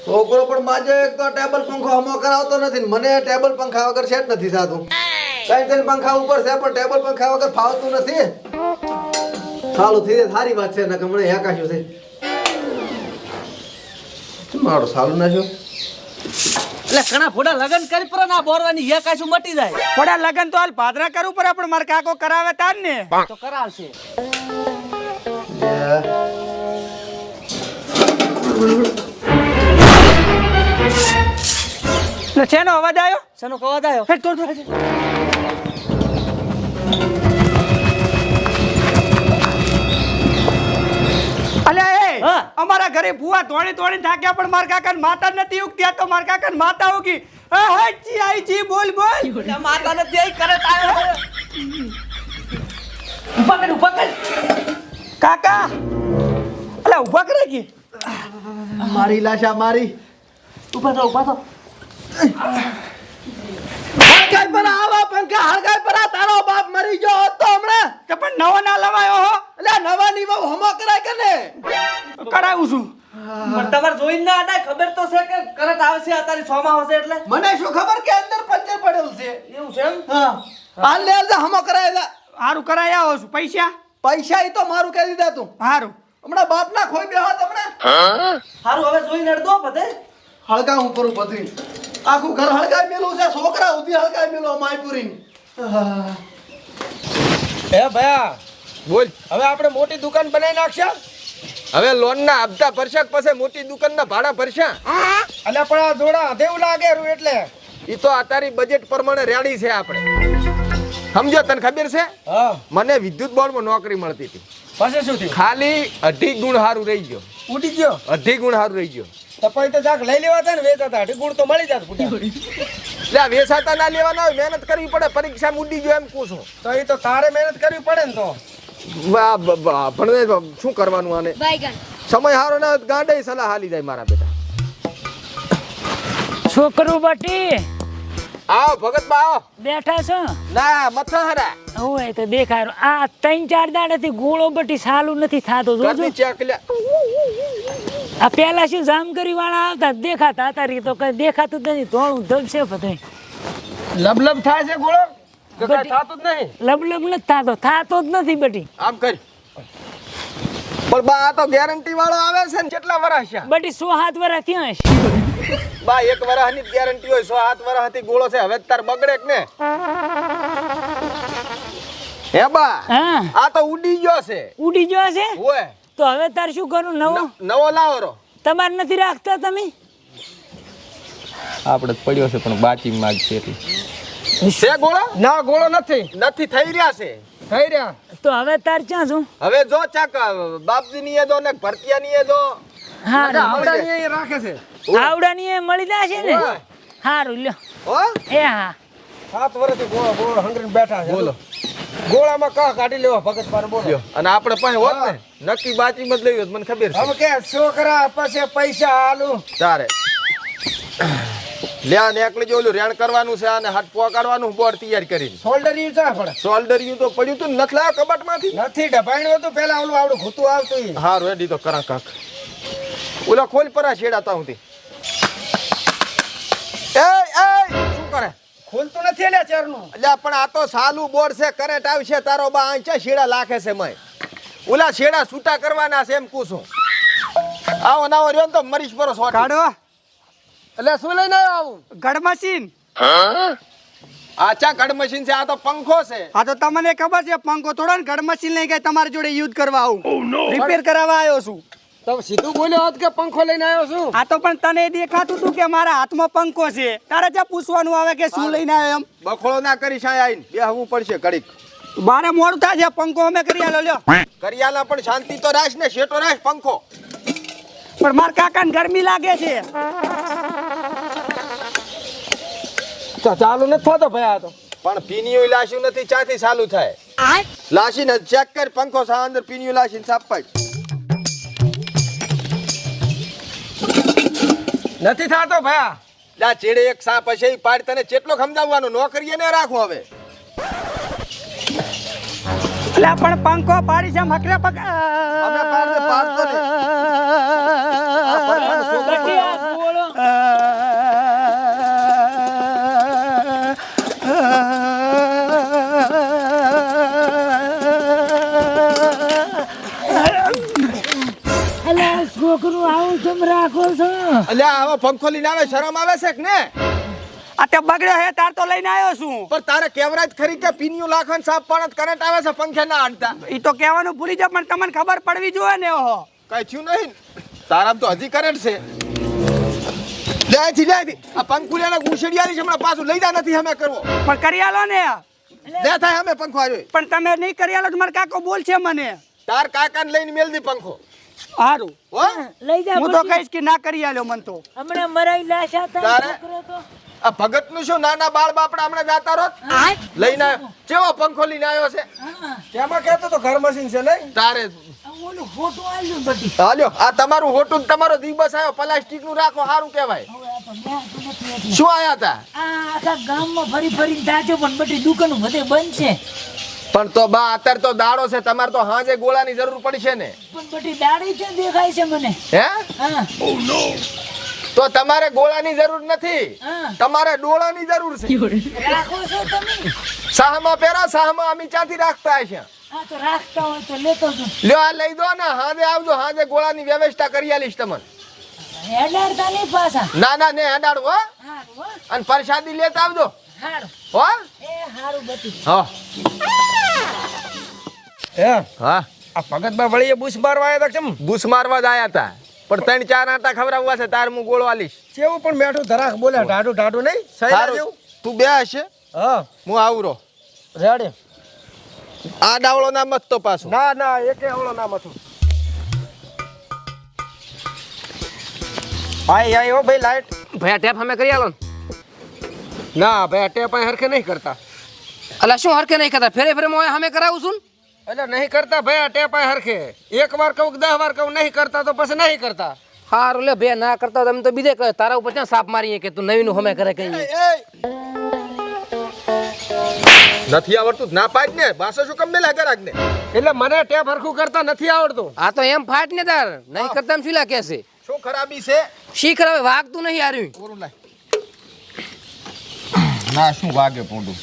છોકરો પણ માજે એક તો ટેબલ પંખો હમો કરાવતો નથી ને મને ટેબલ પંખા વગર સેટ નથી થતું. કઈ પંખા ઉપર છે પણ ટેબલ પંખા વગર ફાવતું નથી. સાલું થઈ જાય સારી વાત છે ને કે મને હેકાશું છે. મારો સાલું નાખ્યો એટલે ઘણા ફોડા લગન કરી પર ના બોરવાની હે કાશું મટી જાય. થોડા લગન તો હાલ ભાદરા કરવું પડે પણ મારા કાકો કરાવે તાર ને તો કરાવશે. શેનો અવાજ આવ્યો? શેનો અવાજ આવ્યો? હે તો અલ્યા એ હા. અમારા ઘરે ભૂવા તોડી તોડી થાક્યા પણ મારા કાકાને માતા નથી ઉગતી. આ તો મારા કાકાને માતા ઉગી. હા હા જી આઈ જી બોલ બોલ. માતા ને દેઈ કરે તારે. ઉભા કર ઉભા કર. કાકા અલ્યા ઊભા કરે કે મારી લાશા મારી ઉભા થો ઉભા થો. હળગાઈ પર આવા પંખા હળગાઈ પર તારો બાપ મરી ગયો હોત તો હમણાં તો પણ નવો ના લવાયો હો. એટલે નવા ની બહુ હમો કરાય કે ને કરાવું છું. પણ તમારે જોઈને ના આડાય ખબર તો છે કે કરંટ આવશે અત્યારે 6 માં હશે એટલે. મને શું ખબર કે અંદર પંચર પડેલું છે. એવું છે એમ? હા હાલ લે જા હમો કરાય જા. હારું કરાય આવો છું. પૈસા પૈસા ઈ તો મારું કહી દીધા તું. હારું હમણાં બાપ ના ખોઈ બેહો તમને હારું હવે જોઈને અડદો બધે. હળગા હું કરું બધું આખું ઘર હળગાઈ મેલું છે. છોકરા ઉધી હળગાઈ મેલો માયપુરી એ ભયા બોલ હવે આપણે મોટી દુકાન બનાવી નાખશા. હવે લોન ના હપ્તા ભરશા પછી મોટી દુકાન ના ભાડા ભરશા. અને પણ આ જોડા દેવું લાગે એટલે ઈ તો અતારી બજેટ પ્રમાણે રેડી છે આપણે. સમજો તને ખબર છે મને વિદ્યુત બોર્ડ માં નોકરી મળતી હતી. પછી શું થયું? ખાલી 2.5 ગુણ હારું રહી ગયો. ઉડી ગયો? 2.5 ગુણ હારું રહી ગયો. તો પછી તો જાક લઈ લેવા હતા ને વેચાતા 2.5 ગુણ તો મળી જાત. એટલે વેચાતા ના લેવાના હોય મહેનત કરવી પડે. પરીક્ષા ઉડી ગયો એમ પૂછું તો એ તો તારે મહેનત કરવી પડે ને. તો પણ શું કરવાનું આને સમય હારો ના ગાંડે સલાહ હાલી જાય મારા બેટા. છોકરું બટી આવો ભગત બા આવો. બેઠા છો? ના મથા હરા હોય તો દેખાય. આ 3-4 દાડાથી ગોળો બટી સાલું નથી થાતો જોજો. ગરમી ચેક લે. આ પેલા શું જામગરી વાળા આવતા દેખાતા અત્યારે તો કઈ દેખાતું જ નથી. ધોળું ધબશે બધું. લબલબ થાય છે ગોળો કે કાંઈ બટી. થાતું જ નહીં. લબલબ નથી થાતો જ નથી બટી. આમ કરી પણ બા આ તો ગેરંટી વાળો આવે છે ને. કેટલા વર્ષ છે બટી 107 વર્ષ થયા હશે. બા 1 વર્ષની ગેરંટી હોય. 107 વર્ષથી ગોળો છે. હવે તાર બગડે કે ને હે બા? હા આ તો ઉડી ગયો છે. ઉડી ગયો છે ઓય તો હવે તાર શું કરું? નવો લાવો રો. તમારે નથી રાખતા તમે? આપણે પડ્યો છે પણ બાચીમાં જ છે એટલે છે ગોળો? ના ગોળો નથી થઈ રહ્યા છે. થઈ રહ્યા તો હવે તાર ક્યાં છું? હવે જો ચાક બાપજી ની એ દો ને ભરતિયા ની એ દો. હા આવડાની એ રાખે છે. આવડાની એ મળી જશે ને? ઓય. સારું લ્યો. હો એ હા 7 વર્ષથી ગોળો ગોળો હંગરીને બેઠા છે. બોલો ગોળામાં કા કાઢી લેવા ભગત પાર બોલો. અને આપણે પાસે હોત ને નક્કી બાચી મત લેવી હોત મને ખબર છે. હવે કે છોકરા પાસે પૈસા હાલું તારે લ્યા ને એકલી જો ઓલું રેણ કરવાનું છે અને હાથ પોકાડવાનું બોર્ડ તૈયાર કરીને. સોલ્ડરિયું ચા પડે? સોલ્ડરિયું તો પડ્યું તું નથી લાવ કબાટમાંથી. નથી ડબાણ્યું હતું પેલા ઓલું આવડું ઘૂતું આવતું. હારું રેડી તો કરા કાક ઓલા ખોલ પરા છેડાતા હું એ શું કરે? ખોલતું નથી એટલે ચેરનું. એટલે પણ આ તો સાલું બોર્ડ છે. કરંટ આવશે તારો બા આંચા છેડા લાખે છે મય. ઓલા છેડા છૂટા કરવાના છે એમ પૂછું. આવો નાવો રહ્યો ને તો મરીશ પરો શોટ કાઢો. એટલે શું લઈને આવ્યો આવું? ગડ મશીન. આચા ગડ મશીન છે. આ તો પંખો છે. હા તો તમને ખબર છે પંખો થોડો ને ગડ મશીન લઈ ગયા તમારી જોડે યુઝ કરવા આવું. રિપેર કરાવવા આવ્યો છું. તો સીધું બોલ્યો હોત કે પંખો લઈને આવ્યો છું. આ તો પણ તને દેખાતું હતું કે મારા હાથમાં પંખો છે. તારે જ્યાં પૂછવાનું આવે કે શું લઈને આવ્યો એમ. બખોળો ના કરી સાય આઈને બેહવું પડશે ઘડીક. બારે મોડું થાય છે. પંખો અમે કરી આલો લ્યો. કરિયાલા પણ શાંતિ તો રાખ ને. શેટો રાખ પંખો. પણ મારા કાકાને ગરમી લાગે છે. ચાલુ નથી થતો ભાઈ. આ તો પણ પીનીયું લાશ્યું નથી. ચાથી ચાલુ થાય? લાશીને ચેક કર પંખો સા અંદર પીનીયું લાશીને સાફ પાડ. નથી થતો ભયા. લા ચેડે એક સાપ હશે ઈ પાડ. તને કેટલો સમજાવવાનો? નોકરીએ ને રાખો હવે. એટલે પણ પંખો પાડી છે મકરા પગ. અમે પાડતો ને. બટી આ ગોળો આ છોકરું આવું કેમ રાખો છો? અલ્યા આવો પંખો લઈને આવે શરમ આવે છે કે ને? આ તે બગડ્યો હે તાર તો લઈને આવ્યો છું. પણ તારે કેવરાજ ખરી કે પીન્યું લાખન સાફ પાણી કરંટ આવે છે પંખે ના હાડતા? ઈ તો કહેવાનું ભૂલી જા પણ તમને ખબર પડવી જોઈએ ને ઓહો. કઈ થયું નહીં તારામ તો હજી કરંટ છે. લે આ પંખુલિયાના ગુસડિયાની છે હમણાં પાછું લઈ જા નથી અમે કરવો. પણ કરી આલો ને. લે થાય અમે પંખો આવ્યો. પણ તમે નહીં કરી આલો તો મારા કાકો બોલશે મને. તાર કાકાને લઈને મેલ દી પંખો. હારું હો લઈ જા હું તો કહીશ કે ના કરી આલ્યો મન તો. હમણાં મરાઈ લાશ હતા તારે? છોકરો તો આ ભગત નું શું નાના બાળ બાપડા હમણાં જાતા રોત લઈને આવ્યો. કેવો પંખો લઈને આવ્યો છે? કેમાં કહેતો તો ઘર મશીન છે નહીં તારે? ઓલું ફોટો આવ્યું બધી. હાલ્યો આ તમારું હોટું તમારો દિવસ આવ્યો પ્લાસ્ટિક નું રાખો સારું કહેવાય. હવે આ તો મેં તો નથી એટલે. શું આયા હતા? આ આખા ગામમાં ફરી ફરીને તાજો પણ બધી દુકાનો બધે બંધ છે. પણ તો બા અત્યારે તો દાડો છે તમારે તો હાજે ગોળાની જરૂર પડશે ને. પણ બધી દાડી છે દેખાય છે મને. હે હા તો તમારે ગોળાની જરૂર નથી હા. તમારે ડોળાની જરૂર છે. રાખો છો તમે? સાહમાં પહેરા સાહમાં અમે ચાથી રાખતા હશે. હા તો રાખતા હોય તો લેતો છું. લ્યો આ લઈ દો ને હાજે આવજો હાજે ગોળાની વ્યવસ્થા કરી આલીશ તમને. હેડાડતા નહીં પાછા. ના ના ને હડાડો હો હારું હો. અને પ્રસાદી લેતા આવજો હારું. હો. એ હારું બધી. હા હે હા આ ભગતભાઈ વળીએ બુશ મારવા આવ્યા હતા કેમ? બુસ મારવા જ આયા હતા પણ 3-4 આટા ખવડાવવા છે તાર હું ગોળો આલીશ. કેવું પણ મેઠું ધરાક બોલ્યા ઢાઢું ઢાઢું નહીં સહી સારું જેવું. તું બે હશે હા હું આવરો. રેડી. આ ડાવળો ના મત તો પાછું. ના ના એકે આવડો ના મથું. આય આય ઓ ભાઈ લાઈટ. ભાઈ ટેપ અમે કરી આલો. ના ભાઈ ટેપ અહીં હરખે નહીં કરતા. અલા શું હરકે નહીં કરતા ફેરે ફેરે હું અમે કરાવું છું. એટલે નહીં કરતા ભાઈ આ ટેપ અહીં હરખે. એક વાર કહું 10 વાર કહું નહીં કરતા તો પછી નહીં કરતા. હારું લે બે ના કરતા તમે તો બીજે કહે તારા ઉપર ક્યાં સાપ મારીએ કે તું નવીનું હમે કરે કઈ. નથી આવડતું ના પાડ ને બાસો શું કમ મેલા ગરાક ને. એટલે મને ટેપ હરખું કરતા નથી આવડતું. આ તો એમ ફાટ ને તાર નહીં કરતા એમ શીલા કે છે. શું ખરાબી છે? શીખ હવે વાગતું નહીં હાર્યું. ઓરું લાય. ના શું વાગે પોંડું.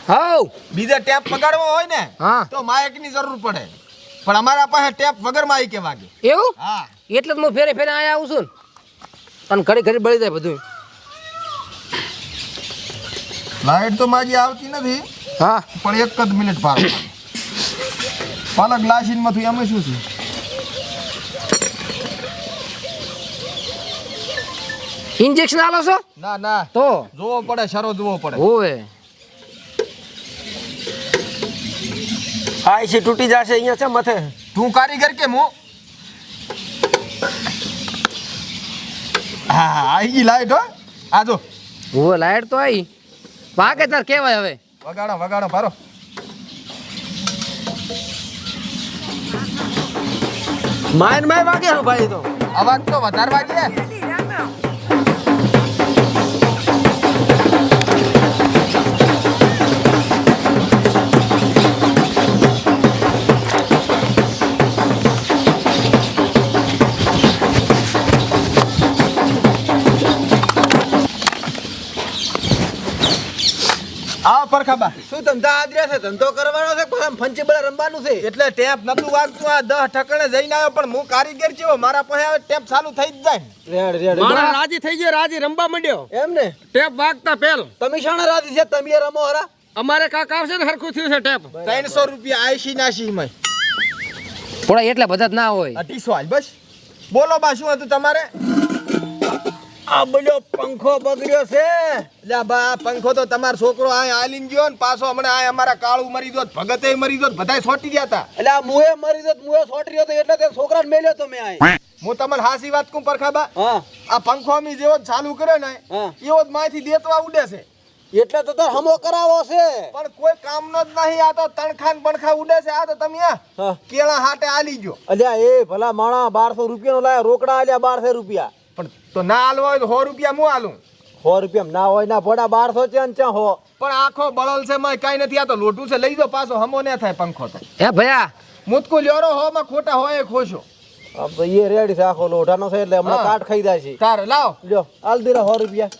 હાઉ બીજા ટેપ પગાડવો હોય ને હા તો માઇક ની જરૂર પડે પણ અમારા પાસે ટેપ વગર માઇક કે વાગે. એવું હા એટલે જ હું ફેરે ફેરે આયા આવું છું ને. અને ઘડી ઘડી બળી જાય બધું. લાઈટ તો માજી આવતી નથી હા પણ એક જ મિનિટ પાર પાલા ગ્લાસીન માંથી અમે શું છે? ઇન્જેક્શન આલો છો ના ના તો જોવો પડે શરો જોવો પડે. હોવે આ છે તૂટી જશે અહીંયા છે મથે. તું કારીગર કે હું? હા આવી ગઈ લાઈટ હો. આ જો હોવે લાઈટ તો આવી વાગે તાર કેવાય હવે. વગાડો વગાડો ભારો. માયન માય વાગે હો ભાઈ તો. અવાજ તો વધારવા દે. આવો પરખાબા. શું ધંધા આદર્યા છે? ધંધો કરવાનો છે પણ આમ ફંચી બળા રમવાનું છે. એટલે ટેપ નતું વાગતું આ 10 ઠકણે જઈને આવ્યો પણ હું કારીગર છું મારા પાસે હવે ટેપ ચાલુ થઈ જ જાય. રેડ રેડ મારા રાજી થઈ ગયો રાજી રમવા માંડ્યો. એમ ને ટેપ વાગતા પેલ તમે શાણે રાજી છે? તમે રમો હરા. અમારે કાક આવશે ને હરખું થયું છે ટેપ. 300 રૂપિયા 80-80 માં થોડા એટલા બધા જ ના હોય. 250 હાલ બસ. બોલો બા શું હતું તમારે? આ બધો પંખો બગડ્યો છે. એટલે બા પંખો તો તમારો છોકરો આ આલીન ગયો ને પાછો હમણાં આ અમારા કાળું મરી ગયો ભગતે મરી ગયો બધાય છોટી ગયા હતા. એટલે આ મુએ મરી જત મુએ સોટરી હતો એટલે તે છોકરાને મેલ્યો તો મેં આય. હું તમને હાસી વાત કહું પરખાબા હા આ પંખો અમે જેવો જ ચાલુ કરે ને હા એવો જ માથી દેતવા ઉડે છે એટલે તો તાર હમો કરાવો છે. પણ કોઈ કામનો જ નહીં. આ તો તણખાન બણખા ઉડે છે. આ તો તમે હા કેળા હાટે આલી ગયો. અલ્યા એ ભલા માણા 1200 રૂપિયાનો લાયા રોકડા આલ્યા 1200 રૂપિયા. પણ તો ના આલવો હોય તો 100 રૂપિયા હું આલું. 100 રૂપિયા ના હોય ના ભોડા 1200 છે ને ચા હો. પણ આખો બળલ છે મય કાઈ નથી. આ તો લોટું છે લઈ દો પાછો હમો ને થાય પંખો તો. હે ભયા મુતકુ લ્યોરો હો માં ખોટા હોય ખોશો. આમ તો એ રેડી છે આખો લોઢાનો છે એટલે હમણાં હા. કાટ ખાઈ જાય છે. તારે લાવ. લ્યો આલ દીરા 100 રૂપિયા.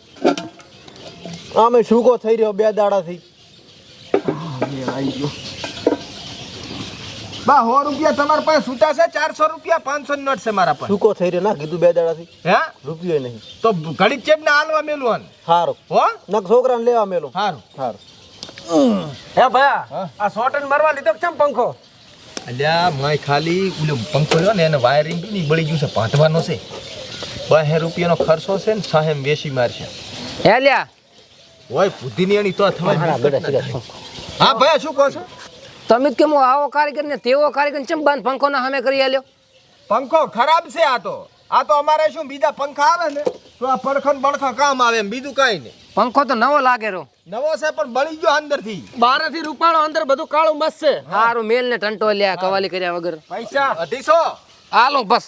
આમે સૂકો થઈ રહ્યો 2 દાડાથી. બા 100 રૂપિયા તમારા પાસે છૂટા છે, 400 રૂપિયા 500 ની નોટ છે મારા પાસે. સૂકો થઈ રહ્યો ના કીધું 2 દાડાથી હે રૂપિયો નહીં. તો ઘડીક ચેડ ને હાલવા મેલું આને. સારું હો નક છોકરાને લેવા મેલું. સારું. સારું હે ભયા આ શોર્ટન મારવા લીધો કેમ પંખો? અલ્યા માય ખાલી ઓલો પંખો રહ્યો ને એને વાયરિંગ ની બળી ગયું છે, ભાંધવાનો છે. 2 રૂપિયાનો ખર્ચો છે ને સાહેબ વેસી મારશે. હે લ્યા ઓય બુદ્ધિની એની તો થવા. હા ભયા શું કહો છો? તમે જ કેમ આવો કારીગર ને તેવો કારીગર ચમ બંધ પંખો ના સામે કરી આલ્યો? પંખો ખરાબ છે આ તો. આ તો અમારે શું બીજા પંખા આવે ને તો આ પડખન બળખા કામ આવે એમ, બીજું કાંઈ નહીં. પંખો તો નવો લાગે રો. નવો છે પણ બળી ગયો અંદરથી. બારેથી રૂપાળો અંદર બધું કાળું મસ્ત છે. હારું મેલ ને ટંટો લ્યા કવાલી કર્યા વગર. પૈસા 250. હાલો બસ.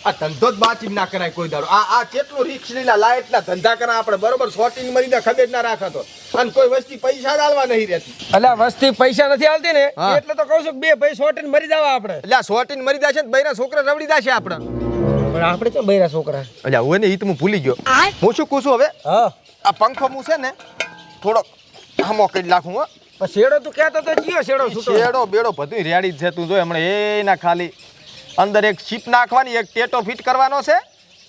આ ધંધો જ બાચી ના કરાય કોઈ દાડો. આ કેટલું રિક્સ લીલા લાઈટ ના ધંધા કરા આપણે બરોબર શોર્ટિંગ મરી દે ખબર ના રાખતો અને કોઈ વસ્તી પૈસા જ આલવા નહીં રહેતી. અલ્યા વસ્તી પૈસા નથી આલતી ને હા. એટલે તો કહું છું કે 2 ભાઈ શોર્ટ મરી જાવા આપણે. એટલે આ શોર્ટિંગ મરી જાય છે ને બૈરા છોકરા રવડી જાય છે આપણે. પણ આપણે તો બૈરા છોકરા. અલ્યા હોય ને ઈ તો હું ભૂલી ગયો. હું શું કહું છું હવે હા આ પંખો હું છે ને થોડો આમો કરી નાખું. હો પણ શેડો તું કહેતો તો જીયો શેડો છૂટો. શેડો બેડો બધું રેડી જ છે. તું જો હમણાં એના ખાલી અંદર એક ચીપ નાખવાની, એક ટેટો ફિટ કરવાનો છે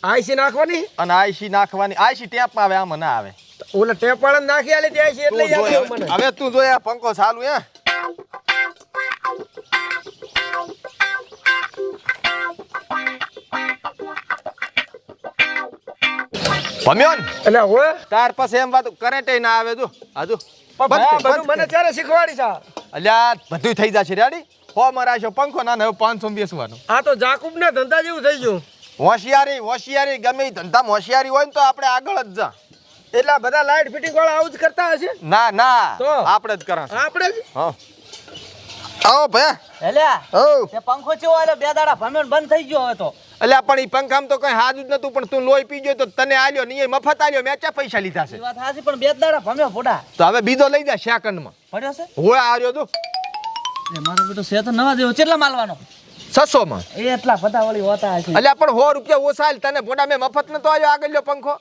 આઈસી નાખવાની અને આઈસી નાખવાની. આઈસી ટેપમાં આવે, આમાં ના આવે. ઓલા ટેપ વાળા નાખી આલે ત્યાં આઈસી એટલે તું યાદ જોઈ આવ્યું મને. હવે તું જોઈ આ પંખો ચાલુ હે. ભમ્યો ને એટલે હોય તાર પાસે એમ વાત કરંટ ના આવે. જો આજુ બધું મને ત્યારે શીખવાડી છે. અલ્યા બધું થઈ જશે રેડી. હો મરાશો પંખો ના હવે 500 બેસવાનો. આ તો જાકુબ ના ધંધા જેવું થઈ ગયું. હોશિયારી ગમે ઈ ધંધામાં હોશિયારી હોય ને તો આપણે આગળ જ જા. એટલા બધા લાઈટ ફિટિંગ વાળા આવું જ કરતા હશે. ના તો? આપણે જ કરા. આપણે જ હા આવો ભયા. હેલ્યા ઓ તે પંખો ચેવો આલ્યો 2 દાડા ભમ્યો ને બંધ થઈ ગયો હવે તો. અલ્યા પણ ઈ પંખામાં તો કઈ હાજુ જ નતું, પણ તું લોહી પી ગયો તો તને આલ્યો નહીં, મફત આલ્યો. મેં ક્યાં પૈસા લીધા છે? એ વાત હાચી પણ 2 દાડા ભમ્યો ફોડા. તો હવે બીજો લઈ જા સેકન્ડમાં. પડ્યો છે હોય આર્યો તું એ મારો બેટો છે તો નવા જેવો કેટલા માલવાનો? 600 માં. એ એટલા બધા વળી હોતા હશે. અલ્યા પણ 100 રૂપિયા ઓછા આલ તને ભોડા. મેં મફત નતો આલ્યો આગળ લ્યો પંખો.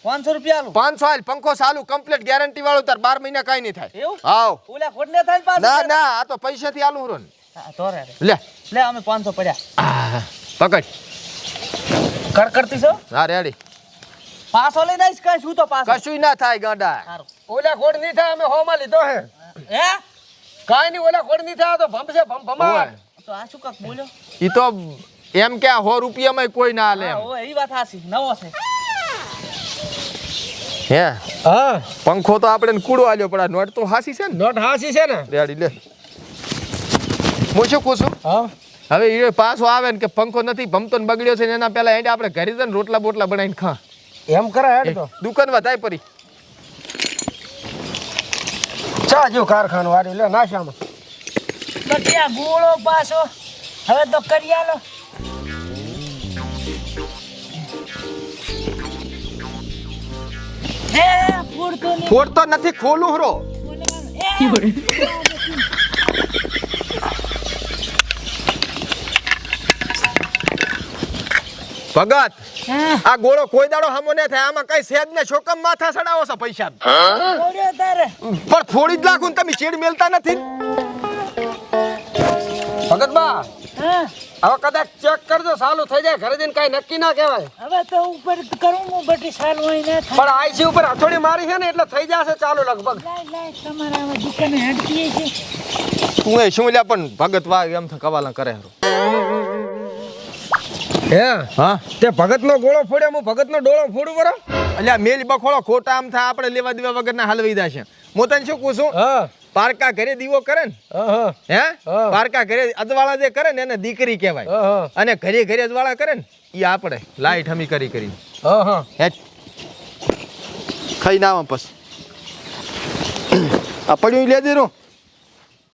500 રૂપિયા આલું. 500 આલ પંખો ચાલુ કમ્પ્લીટ ગેરંટી વાળો. તાર 12 મહિના કઈ નહીં થાય. એવું? આવ ઓલા ખોટ ને થાય પાછું? ના આ તો પૈસાથી આલું હરો ને. હા, તો રે લે લે અમે 500 પડ્યા. પકડ. કર કરતી છો? હા રેડી. પાછો લઈ દઈશ કઈ શું તો પાછો. કશું ના થાય ગાંડા. સારું. ઓલા ખોડ નહીં થાય અમે હોમાં લીધો હે. હે કાઈ નહીં ઓલા ખોડ નહીં થાય તો ભમશે ભમાટ. તો આ શું કાક બોલ્યો? ઈ તો એમ કે 100 રૂપિયામાં કોઈ ના આલે હા એમ. ઓ એ વાત હાચી નવો છે. હે હા પંખો તો આપણે કૂડો આલ્યો પણ આ નોટ તો હાસી છે ને. નોટ હાસી છે ને. રેડી લે. હું શું કહું છું હા હવે એ પાછો આવે ને કે પંખો નથી ભમતો ને બગડ્યો છે ને એના પહેલા એને આપણે ઘરે જઈને રોટલા બોટલા બનાવીને ખા. એમ કરે હેડ તો. દુકાન વધાય પરી. ચા જો કારખાનું વાળી લે નાશામાં. તો ત્યાં ગોળો પાછો હવે તો કરી આલો. ફૂડતો નહીં. ફોડતો નથી ખોલું હરો. ભગત હા આ ગોળો કોઈ દાડો હમો ને થાય. આમાં કઈ સેજ ને છોકમ માથા સડાવો છો પૈસા. ફોડ્યો તારે. પણ ફોડી જ નાખું ને તમે ચીડ મેલતા નથી. ભગત બા હા હવે કદાચ ચેક કરજો ચાલુ થઈ જાય ઘરે જઈને કઈ નક્કી ના કહેવાય. હવે તો ઉપર કરું હું બધી સારું હોય ના થાય. પણ આઈસી ઉપર હથોડી મારી છે ને એટલે થઈ જશે ચાલુ લગભગ. લાય તમારા હવે દુકાને હટકીએ છે. તું એ શું લ્યા પણ ભગત વા એમ કવાલા કરે હરો. હે હા તે ભગત નો ગોળો ફોડ્યો હું ભગત નો ડોળો ફોડું બરો. અલ્યા મેલી બખોળો ખોટા આમ થાય આપણે લેવા દેવા વગર ના હલવી દાશે. હું તને શું કહું છું હા પારકા ઘરે દીવો કરે ને હા હે હા. પારકા ઘરે અજવાળા જે કરે ને એને દીકરી કહેવાય. હા અને ઘરે ઘરે અજવાળા કરે ને એ આપણે લાઈટ હમી કરી કરી હા હે ખાઈ ના પછી આ પડ્યું લેજે રો.